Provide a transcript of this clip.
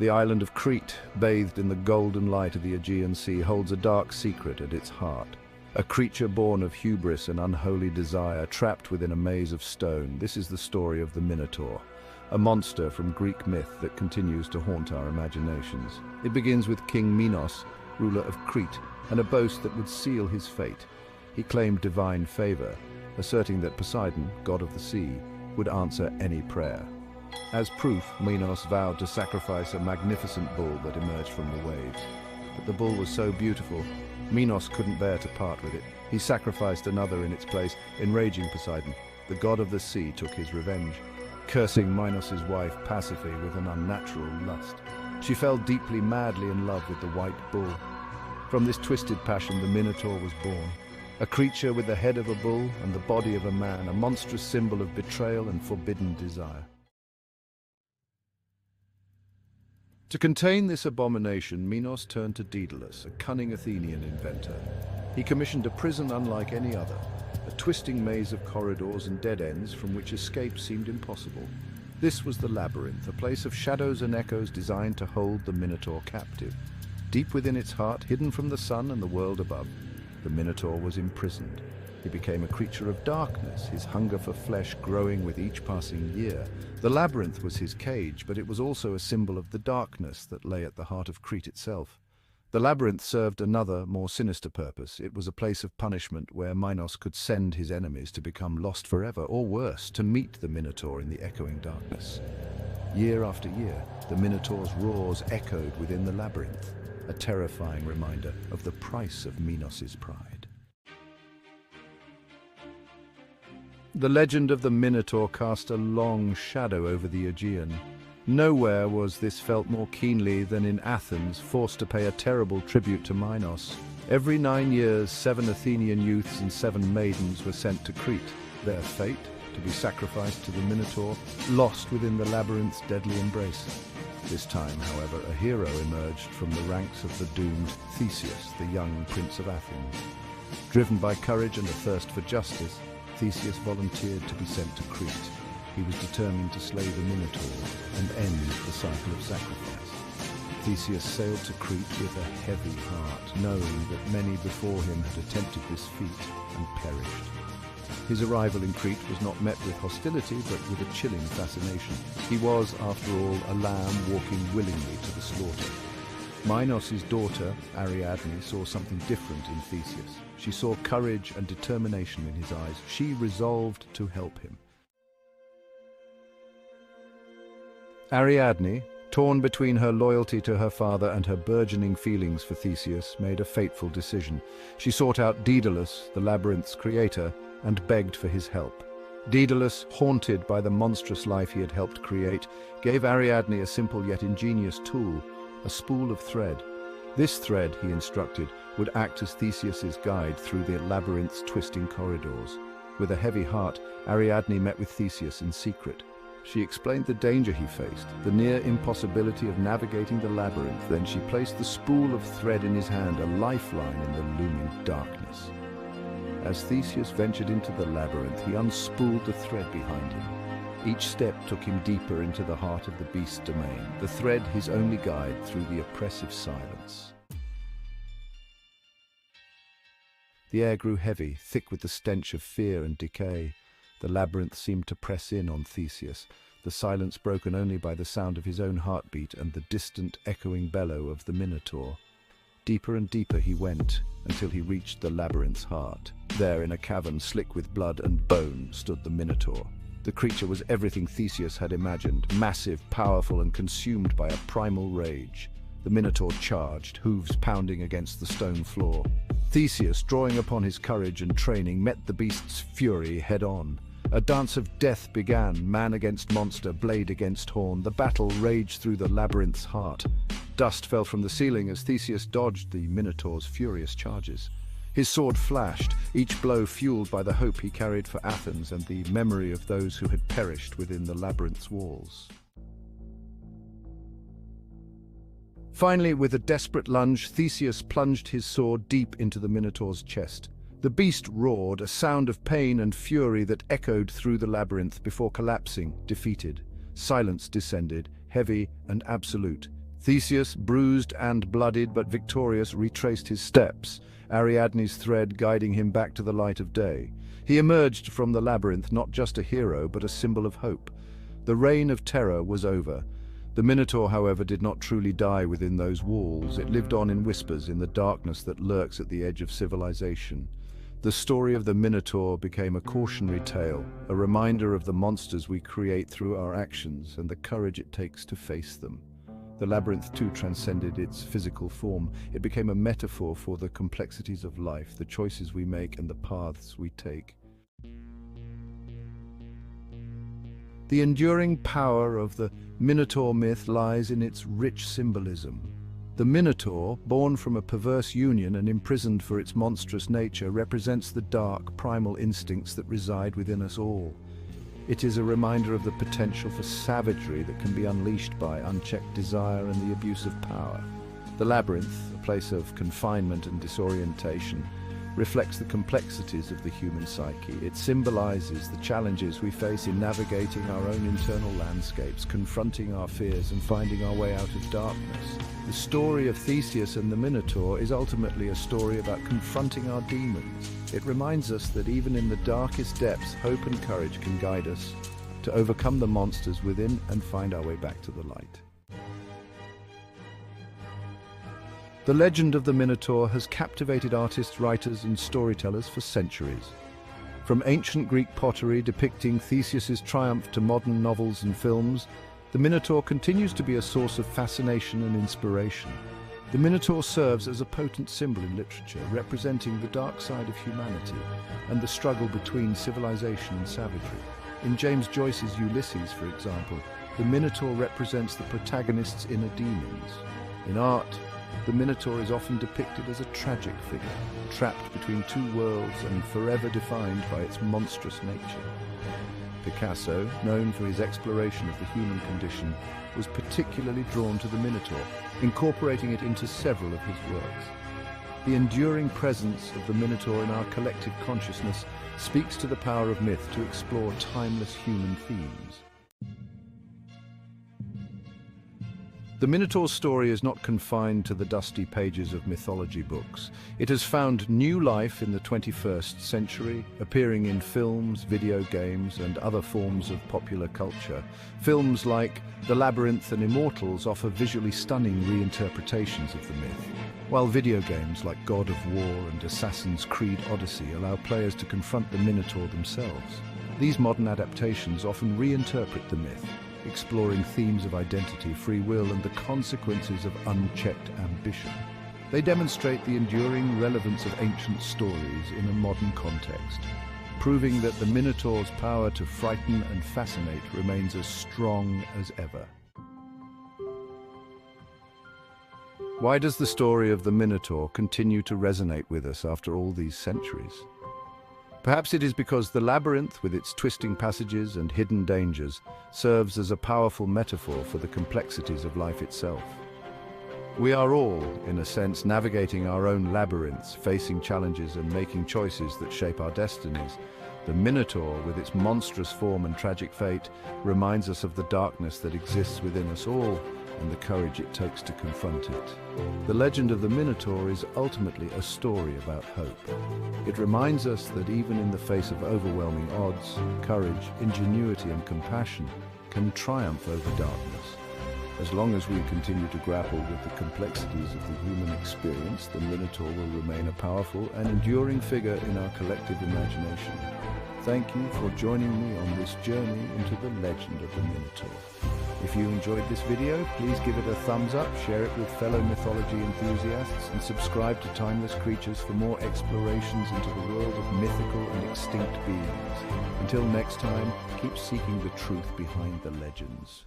The island of Crete, bathed in the golden light of the Aegean Sea, holds a dark secret at its heart. A creature born of hubris and unholy desire, trapped within a maze of stone. This is the story of the Minotaur, a monster from Greek myth that continues to haunt our imaginations. It begins with King Minos, ruler of Crete, and a boast that would seal his fate. He claimed divine favor, asserting that Poseidon, god of the sea, would answer any prayer. As proof, Minos vowed to sacrifice a magnificent bull that emerged from the waves. But the bull was so beautiful, Minos couldn't bear to part with it. He sacrificed another in its place. Enraging Poseidon, the god of the sea, took his revenge, cursing Minos' wife Pasiphae with an unnatural lust. She fell deeply, madly in love with the white bull. From this twisted passion, the Minotaur was born. A creature with the head of a bull and the body of a man, a monstrous symbol of betrayal and forbidden desire. To contain this abomination, Minos turned to Daedalus, a cunning Athenian inventor. He commissioned a prison unlike any other, a twisting maze of corridors and dead ends from which escape seemed impossible. This was the labyrinth, a place of shadows and echoes designed to hold the Minotaur captive. Deep within its heart, hidden from the sun and the world above, the Minotaur was imprisoned. He became a creature of darkness, his hunger for flesh growing with each passing year. The labyrinth was his cage, but it was also a symbol of the darkness that lay at the heart of Crete itself. The labyrinth served another, more sinister purpose. It was a place of punishment where Minos could send his enemies to become lost forever, or worse, to meet the Minotaur in the echoing darkness. Year after year, the Minotaur's roars echoed within the labyrinth, a terrifying reminder of the price of Minos' pride. The legend of the Minotaur cast a long shadow over the Aegean. Nowhere was this felt more keenly than in Athens, forced to pay a terrible tribute to Minos. Every 9 years, 7 Athenian youths and 7 maidens were sent to Crete. Their fate, to be sacrificed to the Minotaur, lost within the labyrinth's deadly embrace. This time, however, a hero emerged from the ranks of the doomed, Theseus, the young prince of Athens. Driven by courage and a thirst for justice, Theseus volunteered to be sent to Crete. He was determined to slay the Minotaur and end the cycle of sacrifice. Theseus sailed to Crete with a heavy heart, knowing that many before him had attempted this feat and perished. His arrival in Crete was not met with hostility, but with a chilling fascination. He was, after all, a lamb walking willingly to the slaughter. Minos' daughter, Ariadne, saw something different in Theseus. She saw courage and determination in his eyes. She resolved to help him. Ariadne, torn between her loyalty to her father and her burgeoning feelings for Theseus, made a fateful decision. She sought out Daedalus, the labyrinth's creator, and begged for his help. Daedalus, haunted by the monstrous life he had helped create, gave Ariadne a simple yet ingenious tool, a spool of thread. This thread, he instructed, would act as Theseus's guide through the labyrinth's twisting corridors. With a heavy heart, Ariadne met with Theseus in secret. She explained the danger he faced, the near impossibility of navigating the labyrinth. Then she placed the spool of thread in his hand, a lifeline in the looming darkness. As Theseus ventured into the labyrinth, he unspooled the thread behind him. Each step took him deeper into the heart of the beast's domain, the thread his only guide through the oppressive silence. The air grew heavy, thick with the stench of fear and decay. The labyrinth seemed to press in on Theseus, the silence broken only by the sound of his own heartbeat and the distant, echoing bellow of the Minotaur. Deeper and deeper he went, until he reached the labyrinth's heart. There, in a cavern slick with blood and bone, stood the Minotaur. The creature was everything Theseus had imagined, massive, powerful, and consumed by a primal rage. The Minotaur charged, hooves pounding against the stone floor. Theseus, drawing upon his courage and training, met the beast's fury head-on. A dance of death began, man against monster, blade against horn. The battle raged through the labyrinth's heart. Dust fell from the ceiling as Theseus dodged the Minotaur's furious charges. His sword flashed, each blow fueled by the hope he carried for Athens and the memory of those who had perished within the labyrinth's walls. Finally, with a desperate lunge, Theseus plunged his sword deep into the Minotaur's chest. The beast roared, a sound of pain and fury that echoed through the labyrinth before collapsing, defeated. Silence descended, heavy and absolute. Theseus, bruised and bloodied but victorious, retraced his steps, Ariadne's thread guiding him back to the light of day. He emerged from the labyrinth not just a hero, but a symbol of hope. The reign of terror was over. The Minotaur, however, did not truly die within those walls. It lived on in whispers, in the darkness that lurks at the edge of civilization. The story of the Minotaur became a cautionary tale, a reminder of the monsters we create through our actions and the courage it takes to face them. The labyrinth too transcended its physical form. It became a metaphor for the complexities of life, the choices we make and the paths we take. The enduring power of the Minotaur myth lies in its rich symbolism. The Minotaur, born from a perverse union and imprisoned for its monstrous nature, represents the dark, primal instincts that reside within us all. It is a reminder of the potential for savagery that can be unleashed by unchecked desire and the abuse of power. The labyrinth, a place of confinement and disorientation, reflects the complexities of the human psyche. It symbolizes the challenges we face in navigating our own internal landscapes, confronting our fears and finding our way out of darkness. The story of Theseus and the Minotaur is ultimately a story about confronting our demons. It reminds us that even in the darkest depths, hope and courage can guide us to overcome the monsters within and find our way back to the light. The legend of the Minotaur has captivated artists, writers, and storytellers for centuries. From ancient Greek pottery depicting Theseus's triumph to modern novels and films, the Minotaur continues to be a source of fascination and inspiration. The Minotaur serves as a potent symbol in literature, representing the dark side of humanity and the struggle between civilization and savagery. In James Joyce's Ulysses, for example, the Minotaur represents the protagonist's inner demons. In art, the Minotaur is often depicted as a tragic figure, trapped between two worlds and forever defined by its monstrous nature. Picasso, known for his exploration of the human condition, was particularly drawn to the Minotaur, incorporating it into several of his works. The enduring presence of the Minotaur in our collective consciousness speaks to the power of myth to explore timeless human themes. The Minotaur's story is not confined to the dusty pages of mythology books. It has found new life in the 21st century, appearing in films, video games, and other forms of popular culture. Films like The Labyrinth and Immortals offer visually stunning reinterpretations of the myth, while video games like God of War and Assassin's Creed Odyssey allow players to confront the Minotaur themselves. These modern adaptations often reinterpret the myth, exploring themes of identity, free will, and the consequences of unchecked ambition. They demonstrate the enduring relevance of ancient stories in a modern context, proving that the Minotaur's power to frighten and fascinate remains as strong as ever. Why does the story of the Minotaur continue to resonate with us after all these centuries? Perhaps it is because the labyrinth, with its twisting passages and hidden dangers, serves as a powerful metaphor for the complexities of life itself. We are all, in a sense, navigating our own labyrinths, facing challenges and making choices that shape our destinies. The Minotaur, with its monstrous form and tragic fate, reminds us of the darkness that exists within us all and the courage it takes to confront it. The legend of the Minotaur is ultimately a story about hope. It reminds us that even in the face of overwhelming odds, courage, ingenuity, and compassion can triumph over darkness. As long as we continue to grapple with the complexities of the human experience, the Minotaur will remain a powerful and enduring figure in our collective imagination. Thank you for joining me on this journey into the legend of the Minotaur. If you enjoyed this video, please give it a thumbs up, share it with fellow mythology enthusiasts, and subscribe to Timeless Creatures for more explorations into the world of mythical and extinct beings. Until next time, keep seeking the truth behind the legends.